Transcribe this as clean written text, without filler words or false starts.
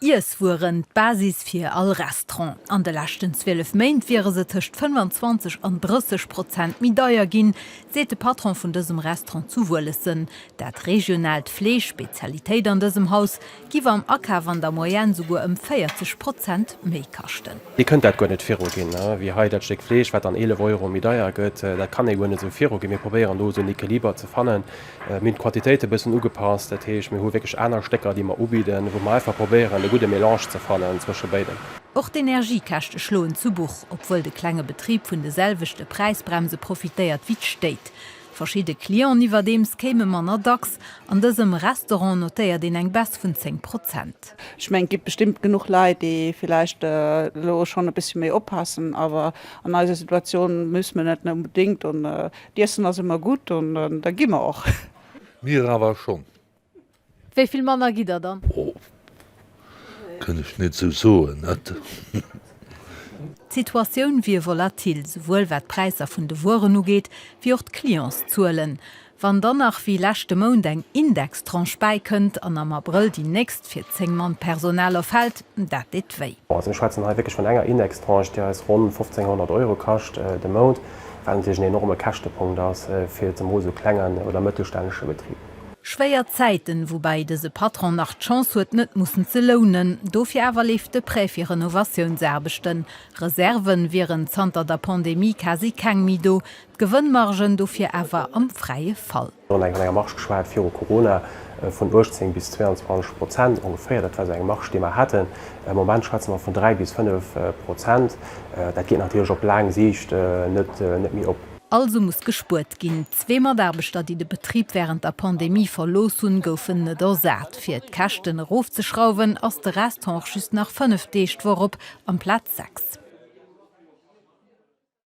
Ies wurden Basis fir all Restaurant. An de lachten 12 Meint wäre se tcht 25 an 30% mi deier ginn, seet de Patron vun dësem Restaurant zuwuelessen. Dat regionalt Fleespezialitéit an dësem Haus giwer am Acker an der Moyen sogur 40% méi kachten. Di könnt dat go net Firo gin, wie heit dat Steck Flech, wat an 11 € mi deier gëtt, dat kann e gonne so Firo gi mir probieren do so Nicke lieber ze fannen. Min Quantitéite bëssen ugepasst, dat hech mir ho wkeg aner Stecker, die man ubiden, wo mal verprobieren de gute Melange ze fallen zwischen beiden. Och d'Energiekachte schloen zu Buch, obwohl de klenge Betrieb vun de selwechte Preisbremse profitéiert wie steht. Verschiede Klienten iwwer dems käme man dacks, an dësem Restaurant notéiert den eng Bass vun 10%. Ich mein, gibt bestimmt genug Leute, die vielleicht schon ein bisschen mehr oppassen, aber an dieser Situation müssen wir nicht unbedingt und die essen das immer gut und da gehen wir auch. Mir aber schon. Wieviel Mann gibt er dann? Oh. Kann ich nicht so sagen. Die Situation wie volatil, sowohl wat Preiser vun de Waren ugeht, wie auch Klients zuelen. Wann danach wie lachte Mond eng Indextranche beikënnt an am April die nächst 14 Mann Personal aufhält, dat dit wéi. Also in Schweiz wirklich von enger Indextranche, der ist rund 1500 € kascht de Mond, weil natürlich ein enorme Kachtepunkt das fehlt zum so kleinen oder mittelständische Betrieb. Schwéier Zeiten, wobei dese Patron nach Chance huet net mussssen ze lohnen, dofir awer lief de Präfir Innovationserbechten. Reserven wären zanter der Pandemie quasi keng Mido, Gewënnmargen dofir awer am freie Fall. Enger Marsch geschwert fir Corona von 18 bis 22% ungefähr, dat war eng Marsch, die wir hatten. Im Moment schwatzen wir von 3 bis 5%. Dat geht natürlich op lang Sicht net mir op. Also muss gespurt ginn. 2 Arbeiter, die de Betrieb während der Pandemie verlos hun goufen net ersat. Fir d Kachten raufzuschrauben, ass de Restaurant schüss nach 5 Deicht worop am Platz 6.